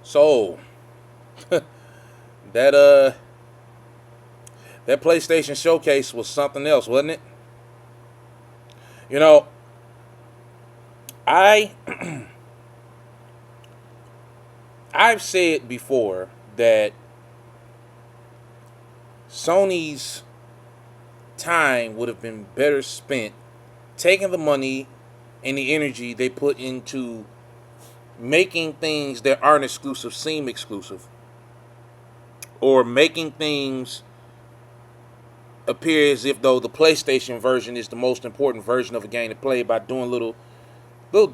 So that that PlayStation showcase was something else, wasn't it? You know, I I've said before that Sony's time would have been better spent taking the money and the energy they put into making things that aren't exclusive seem exclusive, or making things appear as if though the PlayStation version is the most important version of a game to play by doing little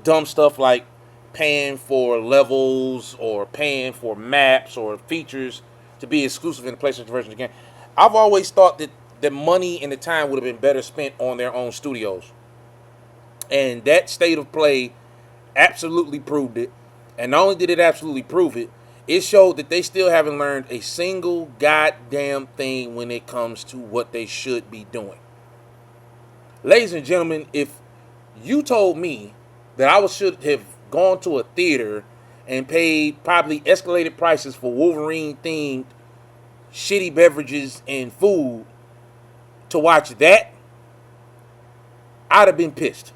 dumb stuff like paying for levels or paying for maps or features to be exclusive in the PlayStation version of the game. I've always thought that the money and the time would have been better spent on their own studios. And that state of play absolutely proved it. And not only did it absolutely prove it, it showed that they still haven't learned a single goddamn thing when it comes to what they should be doing. Ladies and gentlemen, if you told me that I should have gone to a theater and paid probably escalated prices for Wolverine themed shitty beverages and food to watch that, I'd have been pissed.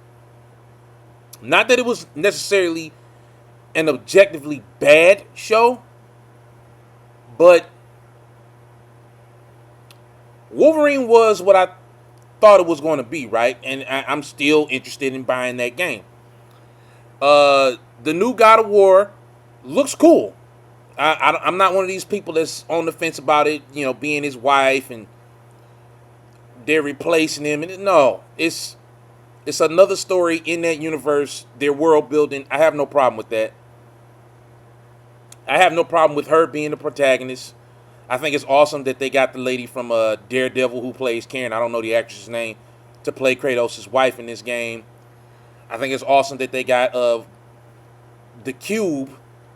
Not that it was necessarily an objectively bad show, but Wolverine was what I thought it was going to be, right? And I'm still interested in buying that game. The new God of War looks cool. I'm not one of these people that's on the fence about it, being his wife and they're replacing him. And no, it's another story in that universe. Their world building, I have no problem with that. I have no problem with her being the protagonist. I think it's awesome that they got the lady from Daredevil who plays Karen, I don't know the actress's name, to play Kratos' wife in this game. I think it's awesome that they got the Cube,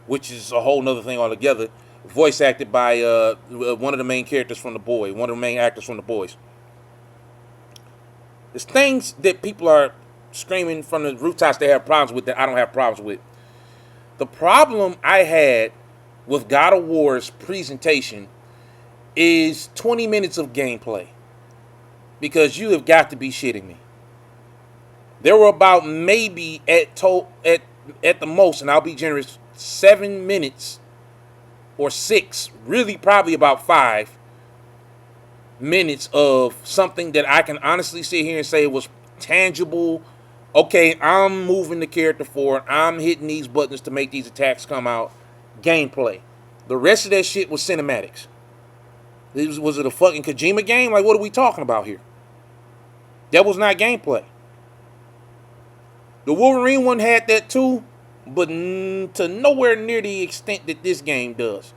which is a whole nother thing altogether, voice acted by one of the main characters from The Boys, one of the main actors from The Boys. There's things that people are screaming from the rooftops they have problems with that I don't have problems with. The problem I had with God of War's presentation is 20 minutes of gameplay. Because you have got to be shitting me. There were about maybe at the most, and I'll be generous, 7 minutes or 6, really probably about 5 minutes of something that I can honestly sit here and say was tangible. Okay, I'm moving the character forward. I'm hitting these buttons to make these attacks come out. Gameplay. The rest of that shit was cinematics. Was it a fucking Kojima game? Like, what are we talking about here? That was not gameplay. The Wolverine one had that too, but to nowhere near the extent that this game does.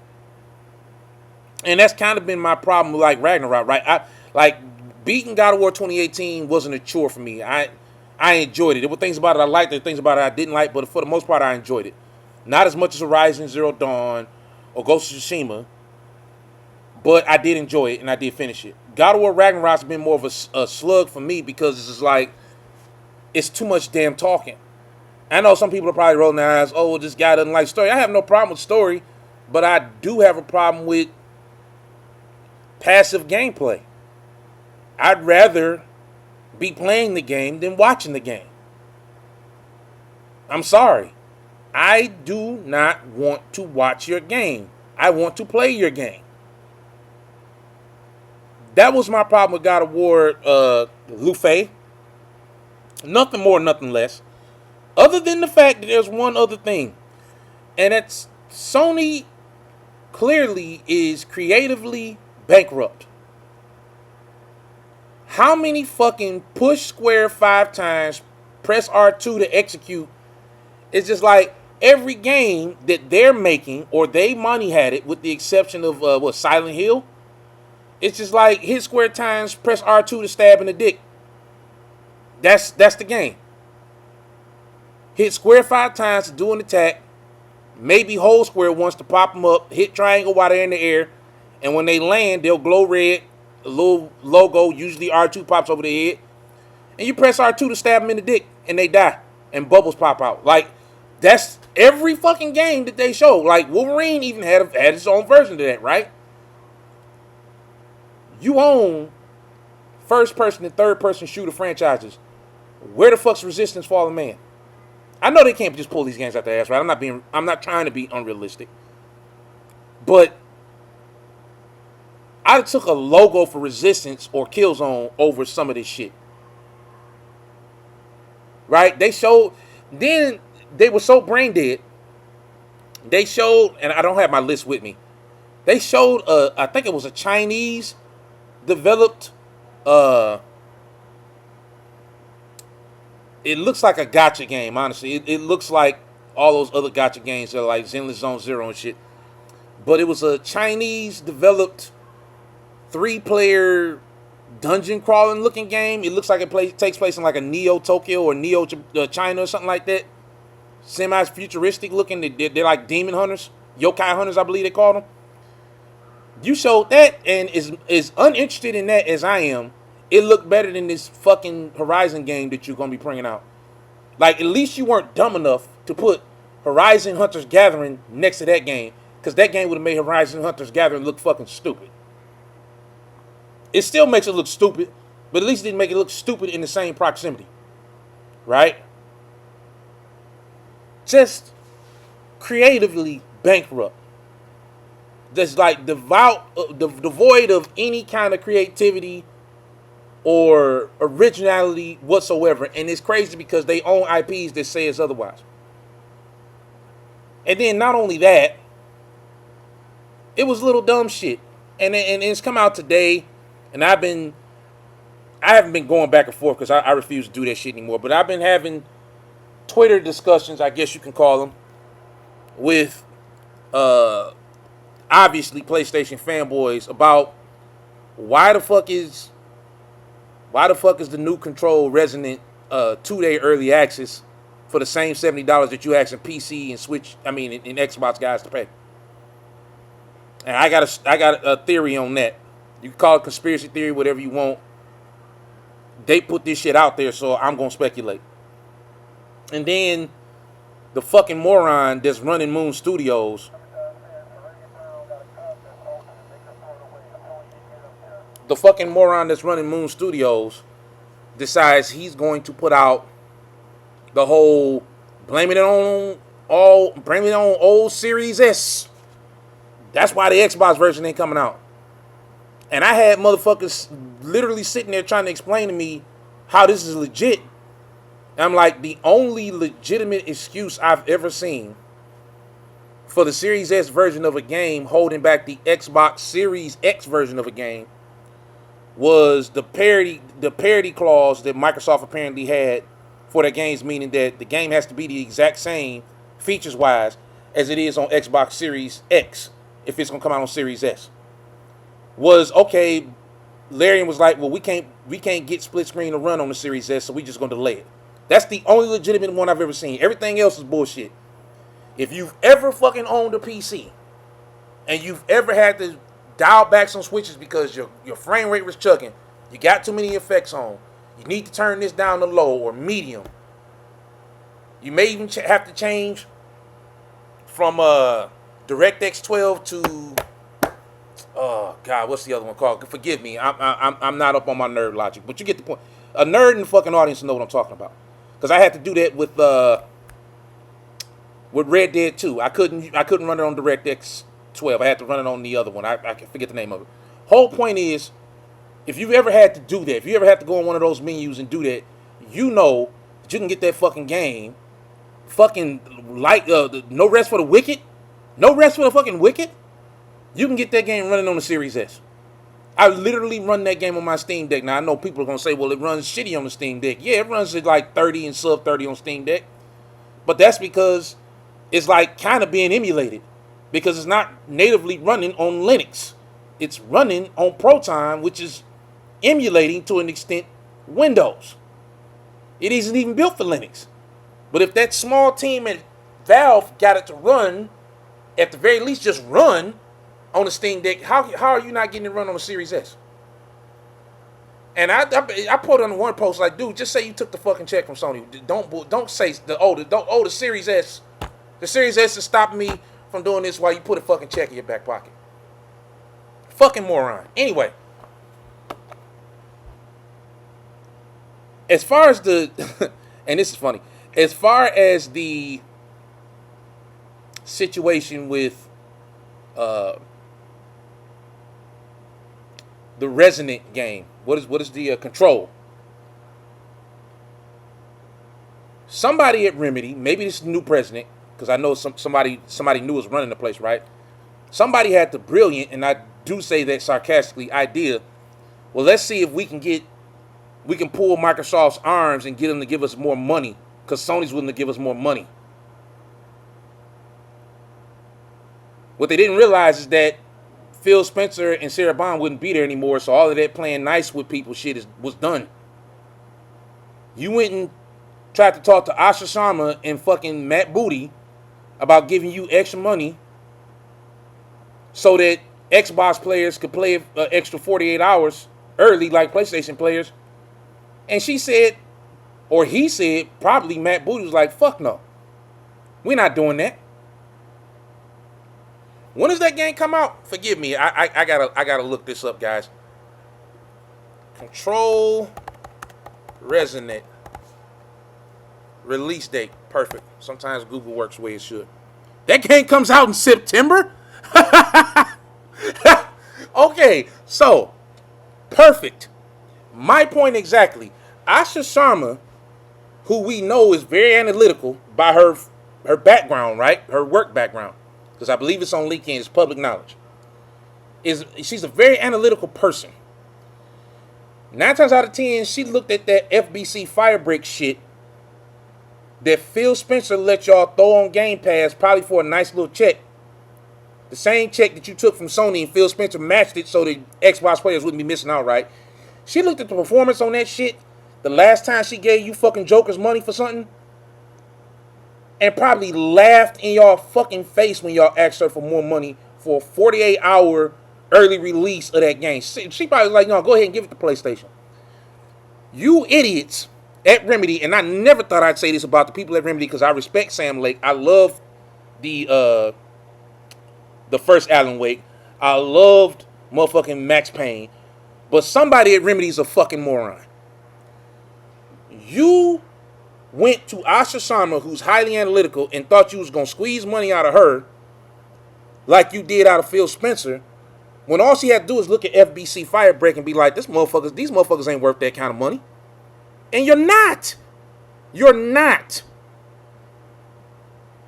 And that's kind of been my problem with like Ragnarok, right? Beating God of War 2018 wasn't a chore for me. I enjoyed it. There were things about it I liked, there were things about it I didn't like, but for the most part I enjoyed it. Not as much as Horizon Zero Dawn or Ghost of Tsushima, but I did enjoy it and I did finish it. God of War Ragnarok's been more of a slug for me because it's just like, it's too much damn talking. I know some people are probably rolling their eyes, oh, this guy doesn't like story. I have no problem with story, but I do have a problem with passive gameplay. I'd rather be playing the game than watching the game. I'm sorry. I do not want to watch your game. I want to play your game. That was my problem with God of War Luffy. Nothing more, nothing less. Other than the fact that there's one other thing. And that's Sony clearly is creatively bankrupt. How many fucking push square 5 times, press R2 to execute? It's just like every game that they're making, or they money had it, with the exception of Silent Hill. It's just like hit square times, press R2 to stab in the dick. That's the game. Hit square 5 times to do an attack. Maybe hold square once to pop them up. Hit triangle while they're in the air. And when they land, they'll glow red. A little logo, usually R2 pops over their head. And you press R2 to stab them in the dick. And they die. And bubbles pop out. Like, that's Every fucking game that they showed, like Wolverine even had its own version of that, right? You own first person and third person shooter franchises. Where the fuck's Resistance Fallen Man? I know they can't just pull these games out their ass, right? I'm not trying to be unrealistic. But I took a logo for Resistance or Killzone over some of this shit. Right? Then they were so brain dead. They showed, and I don't have my list with me. They showed, I think it was a Chinese developed, it looks like a gacha game, honestly. It looks like all those other gacha games that are like Zenless Zone Zero and shit. But it was a Chinese developed 3-player dungeon crawling looking game. It looks like it takes place in like a Neo Tokyo or Neo China or something like that. Semi-futuristic looking. They're like demon hunters. Yokai hunters, I believe they call them. You showed that, and is uninterested in that as I am. It looked better than this fucking Horizon game that you're going to be bringing out. Like, at least you weren't dumb enough to put Horizon Hunters Gathering next to that game. Because that game would have made Horizon Hunters Gathering look fucking stupid. It still makes it look stupid, but at least it didn't make it look stupid in the same proximity. Right? Just creatively bankrupt. That's like devoid of any kind of creativity or originality whatsoever. And it's crazy because they own IPs that say it's otherwise. And then not only that, it was little dumb shit. And it's come out today, and I haven't been going back and forth because I refuse to do that shit anymore. But I've been having Twitter discussions, I guess you can call them, with obviously PlayStation fanboys about why the fuck is the new Control Resonant 2-day early access for the same $70 that you asking PC and Switch, and Xbox guys to pay. And I got a theory on that. You can call it conspiracy theory, whatever you want. They put this shit out there, so I'm gonna speculate. And then the fucking moron that's running Moon Studios. The fucking moron that's running Moon Studios decides he's going to put out the whole blaming it on old Series S. That's why the Xbox version ain't coming out. And I had motherfuckers literally sitting there trying to explain to me how this is legit. And I'm like, the only legitimate excuse I've ever seen for the Series S version of a game holding back the Xbox Series X version of a game was the parity clause that Microsoft apparently had for their games, meaning that the game has to be the exact same features-wise as it is on Xbox Series X if it's going to come out on Series S. Was okay. Larian was like, well, we can't get split screen to run on the Series S, so we just going to delay it. That's the only legitimate one I've ever seen. Everything else is bullshit. If you've ever fucking owned a PC and you've ever had to dial back some switches because your frame rate was chugging, you got too many effects on, you need to turn this down to low or medium. You may even have to change from DirectX 12 to oh god, what's the other one called? Forgive me, I'm not up on my nerd logic, but you get the point. A nerd in the fucking audience know what I'm talking about, because I had to do that with Red Dead 2. I couldn't run it on DirectX 12. I had to run it on the other one. I forget the name of it. Whole point is, if you've ever had to do that, if you ever had to go on one of those menus and do that, you know that you can get that fucking game fucking like no rest for the wicked. No rest for the fucking wicked. You can get that game running on the Series S. I literally run that game on my Steam Deck. Now, I know people are going to say, well, it runs shitty on the Steam Deck. Yeah, it runs at like 30 and sub 30 on Steam Deck. But that's because it's like kind of being emulated. Because it's not natively running on Linux. It's running on Proton, which is emulating to an extent Windows. It isn't even built for Linux. But if that small team at Valve got it to run, at the very least just run on the Steam Deck, how are you not getting it run on the Series S? And I put on one post like, dude, just say you took the fucking check from Sony. Don't say the Series S The Series S is stopping me from doing this while you put a fucking check in your back pocket. Fucking moron. Anyway. As far as the, and this is funny, as far as the situation with the Resident game, what is the Control? Somebody at Remedy, maybe this is the new president, because I know somebody new was running the place, right? Somebody had the brilliant, and I do say that sarcastically, idea. Well, let's see if we can pull Microsoft's arms and get them to give us more money, because Sony's willing to give us more money. What they didn't realize is that Phil Spencer and Sarah Bond wouldn't be there anymore, so all of that playing nice with people shit was done. You went and tried to talk to Asha Sharma and fucking Matt Booty about giving you extra money so that Xbox players could play an extra 48 hours early like PlayStation players. And she said, or he said, probably Matt Booty was like, fuck no. We're not doing that. When does that game come out? Forgive me. I gotta look this up, guys. Control Resonant. Release date. Perfect. Sometimes Google works the way it should. That game comes out in September? Okay, so perfect. My point exactly. Asha Sharma, who we know is very analytical by her background, right? Her work background. Because I believe it's on LinkedIn, it's public knowledge. She's a very analytical person. 9 times out of 10, she looked at that FBC Firebreak shit that Phil Spencer let y'all throw on Game Pass, probably for a nice little check. The same check that you took from Sony, and Phil Spencer matched it so the Xbox players wouldn't be missing out, right? She looked at the performance on that shit the last time she gave you fucking jokers money for something, and probably laughed in y'all fucking face when y'all asked her for more money for a 48-hour early release of that game. She probably was like, no, go ahead and give it to PlayStation. You idiots at Remedy, and I never thought I'd say this about the people at Remedy because I respect Sam Lake. I love the first Alan Wake. I loved motherfucking Max Payne. But somebody at Remedy's a fucking moron. You went to Asha Sharma, who's highly analytical, and thought you was going to squeeze money out of her like you did out of Phil Spencer, when all she had to do is look at FBC Firebreak and be like, these motherfuckers ain't worth that kind of money. And you're not. You're not.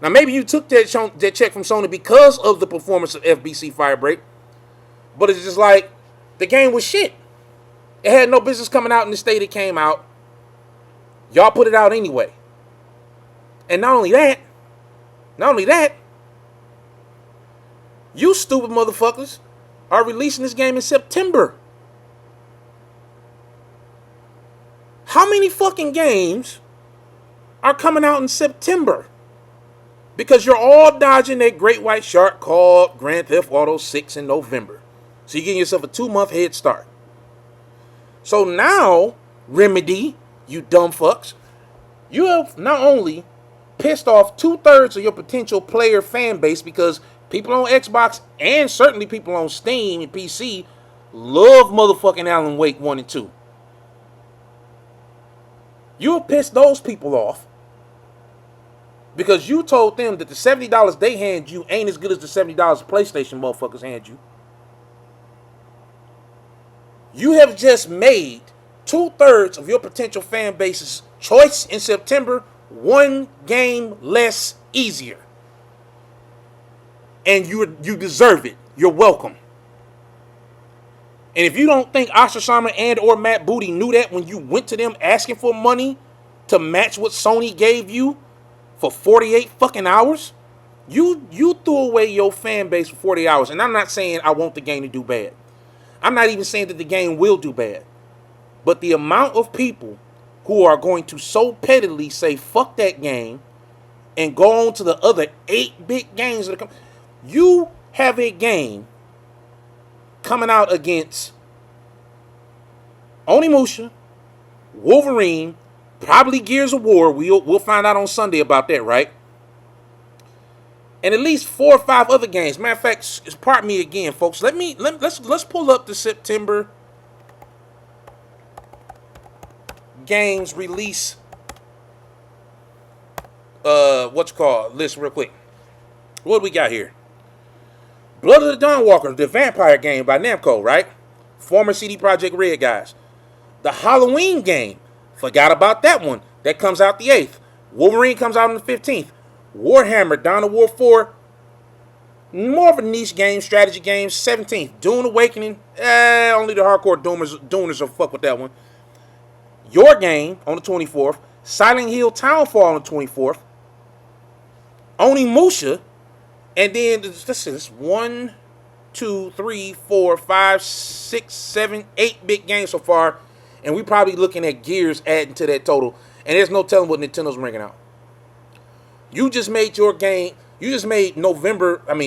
Now, maybe you took that check from Sony because of the performance of FBC Firebreak, but it's just like, the game was shit. It had no business coming out in the state it came out. Y'all put it out anyway. And not only that, you stupid motherfuckers are releasing this game in September. How many fucking games are coming out in September? Because you're all dodging that great white shark called Grand Theft Auto 6 in November. So you're getting yourself a 2-month head start. So now, Remedy, you dumb fucks, you have not only pissed off 2/3 of your potential player fan base, because people on Xbox and certainly people on Steam and PC love motherfucking Alan Wake 1 and 2. You have pissed those people off because you told them that the $70 they hand you ain't as good as the $70 PlayStation motherfuckers hand you. You have just made 2/3 of your potential fan base's choice in September one game less easier. And you deserve it. You're welcome. And if you don't think Asha Sharma and or Matt Booty knew that when you went to them asking for money to match what Sony gave you for 48 fucking hours, you threw away your fan base for 40 hours. And I'm not saying I want the game to do bad. I'm not even saying that the game will do bad. But the amount of people who are going to so pettily say fuck that game and go on to the other 8 big games that come. You have a game coming out against Onimusha, Wolverine, probably Gears of War. We'll find out on Sunday about that, right? and at least 4 or 5 other games. Matter of fact, pardon me again, folks. Let's pull up the September games release. List real quick. What do we got here? Blood of the Dawnwalker, the vampire game by Namco, right? Former CD Projekt Red guys. The Halloween game, forgot about that one. That comes out the 8th. Wolverine comes out on the 15th. Warhammer, Dawn of War 4, more of a niche game, strategy game, 17th. Dune Awakening, only the hardcore Doomers will fuck with that one. Your Game on the 24th. Silent Hill Townfall on the 24th. Onimusha. And then, let's see, this 1, 2, 3, 4, 5, 6, 7, 8-bit games so far. And we probably looking at Gears adding to that total. And there's no telling what Nintendo's bringing out. You just made your game, you just made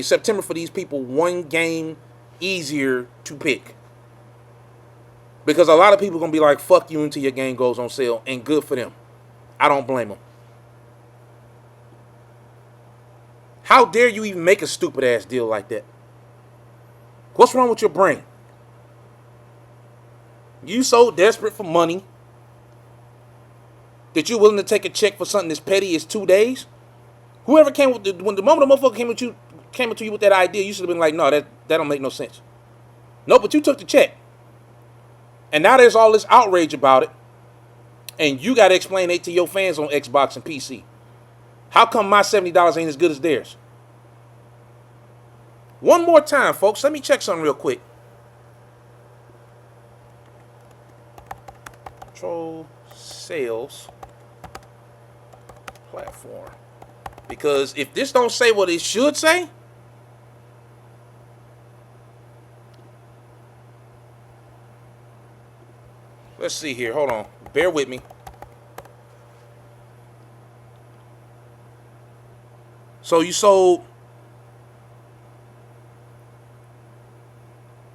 September for these people one game easier to pick. Because a lot of people are going to be like, fuck you until your game goes on sale. And good for them. I don't blame them. How dare you even make a stupid ass deal like that? What's wrong with your brain? You so desperate for money that you're willing to take a check for something as petty as 2 days? Whoever came with when the moment the motherfucker came to you with that idea, you should have been like, no, that don't make no sense. No, but you took the check. And now there's all this outrage about it. And you got to explain it to your fans on Xbox and PC. How come my $70 ain't as good as theirs? One more time, folks. Let me check something real quick. Control sales platform. Because if this don't say what it should say, let's see here. Hold on. Bear with me. So you sold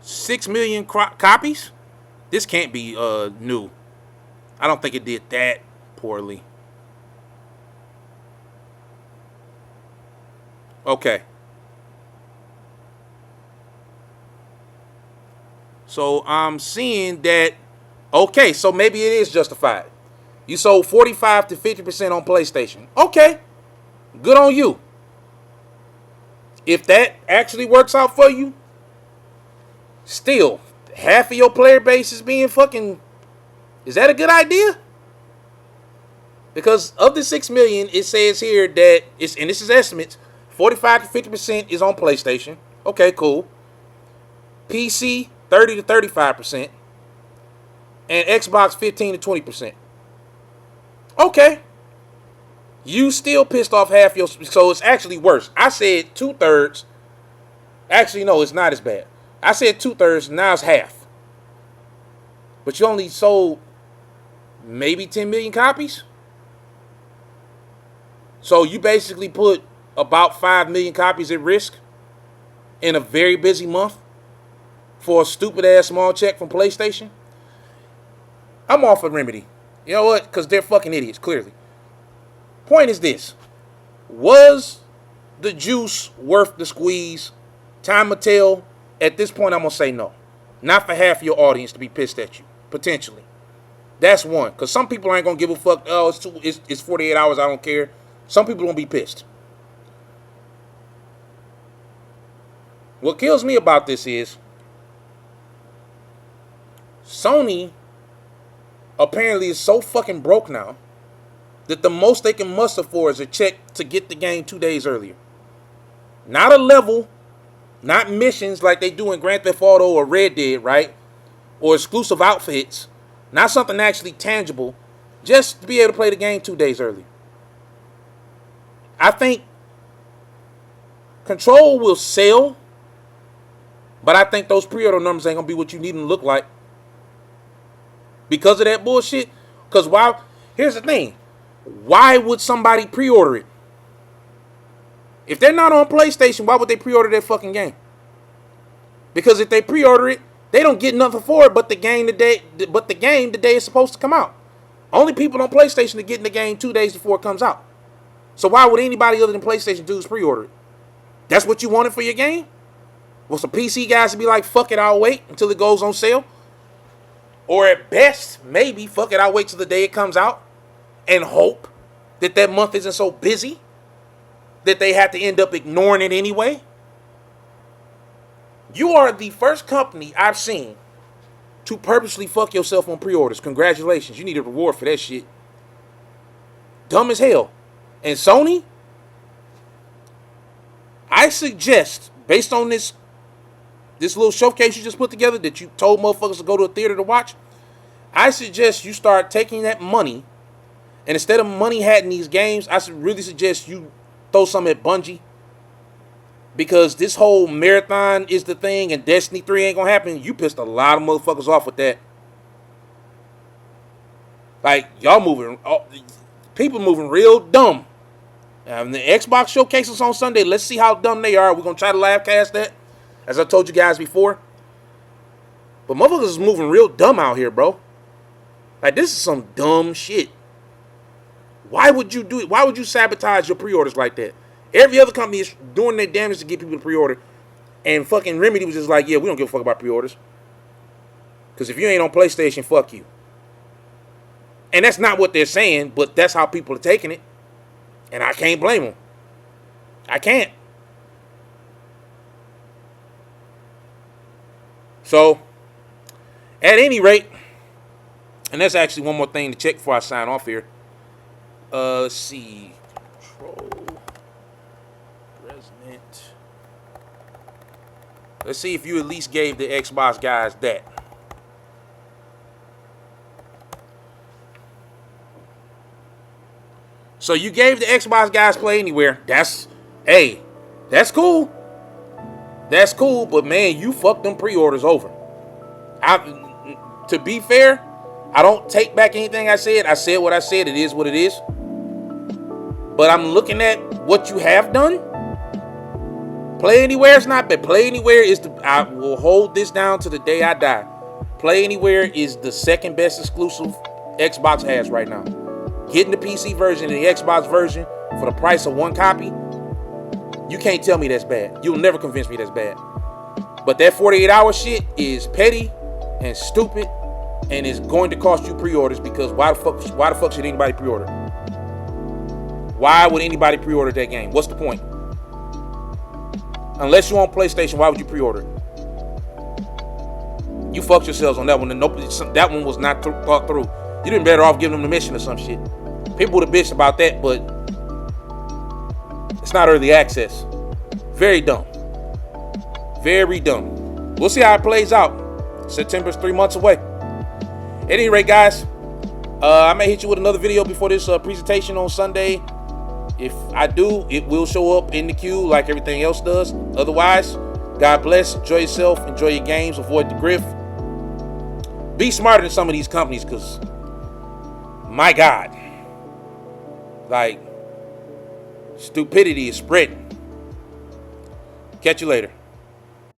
6 million copies? This can't be new. I don't think it did that poorly. Okay. So I'm seeing that. Okay, so maybe it is justified. You sold 45 to 50% on PlayStation. Okay. Good on you. If that actually works out for you, still, half of your player base is being fucking... Is that a good idea? Because of the 6 million, it says here that, and this is estimates, 45 to 50% is on PlayStation. Okay, cool. PC, 30 to 35%. And Xbox, 15 to 20%. Okay. You still pissed off half your... So it's actually worse. I said 2/3. Actually, no, it's not as bad. I said 2/3, now it's half. But you only sold maybe 10 million copies? So you basically put about 5 million copies at risk in a very busy month for a stupid-ass small check from PlayStation? I'm off of Remedy. You know what? Because they're fucking idiots, clearly. Point is this. Was the juice worth the squeeze? Time will tell. At this point, I'm going to say no. Not for half your audience to be pissed at you. Potentially. That's one. Because some people ain't going to give a fuck. Oh, it's 48 hours. I don't care. Some people going to be pissed. What kills me about this is Sony apparently is so fucking broke now that the most they can muster for is a check to get the game 2 days earlier. Not a level, not missions like they do in Grand Theft Auto or Red Dead, right? Or exclusive outfits. Not something actually tangible. Just to be able to play the game 2 days earlier. I think Control will sell, but I think those pre-order numbers ain't going to be what you need them to look like. Because of that bullshit. Because why? Here's the thing. Why would somebody pre-order it? If they're not on PlayStation, why would they pre-order that fucking game? Because if they pre-order it, they don't get nothing for it but the game the day it's supposed to come out. Only people on PlayStation are getting the game 2 days before it comes out. So why would anybody other than PlayStation do is pre-order it? That's what you wanted for your game? Was some PC guys to be like, fuck it, I'll wait until it goes on sale? Or at best, maybe, fuck it, I'll wait till the day it comes out and hope that that month isn't so busy that they have to end up ignoring it anyway? You are the first company I've seen to purposely fuck yourself on pre-orders. Congratulations. You need a reward for that shit. Dumb as hell. And Sony, I suggest, based on this little showcase you just put together that you told motherfuckers to go to a theater to watch, I suggest you start taking that money, and instead of money hatting these games, I really suggest you throw some at Bungie. Because this whole marathon is the thing and Destiny 3 ain't gonna happen. You pissed a lot of motherfuckers off with that. Like, y'all moving, people moving real dumb. The Xbox showcases on Sunday. Let's see how dumb they are. We're gonna try to live cast that, as I told you guys before. But motherfuckers is moving real dumb out here, bro. Like, this is some dumb shit. Why would you do it? Why would you sabotage your pre-orders like that? Every other company is doing their damage to get people to pre-order. And fucking Remedy was just like, yeah, we don't give a fuck about pre-orders. Because if you ain't on PlayStation, fuck you. And that's not what they're saying, but that's how people are taking it. And I can't blame them. I can't. So, at any rate, and that's actually one more thing to check before I sign off here. Let's see. Control. Resonant. Let's see if you at least gave the Xbox guys that. So you gave the Xbox guys Play Anywhere. That's cool. That's cool, but man, you fucked them pre-orders over. To be fair, I don't take back anything I said. I said what I said. It is what it is. But I'm looking at what you have done. Play Anywhere is not bad. Play Anywhere is I will hold this down to the day I die. Play Anywhere is the second best exclusive Xbox has right now. Getting the PC version and the Xbox version for the price of one copy, you can't tell me that's bad. You'll never convince me that's bad. But that 48-hour shit is petty and stupid, and is going to cost you pre-orders, because why the fuck should anybody pre-order? Why would anybody pre-order that game? What's the point? Unless you're on PlayStation, why would you pre-order it? You fucked yourselves on that one, and that one was not thought through. You'd been better off giving them the mission or some shit. People would have bitched about that, but it's not early access. Very dumb. Very dumb. We'll see how it plays out. September's 3 months away. At any rate, guys, I may hit you with another video before this presentation on Sunday. If I do, it will show up in the queue like everything else does. Otherwise, God bless. Enjoy yourself. Enjoy your games. Avoid the grift. Be smarter than some of these companies, because, my God, like, stupidity is spreading. Catch you later.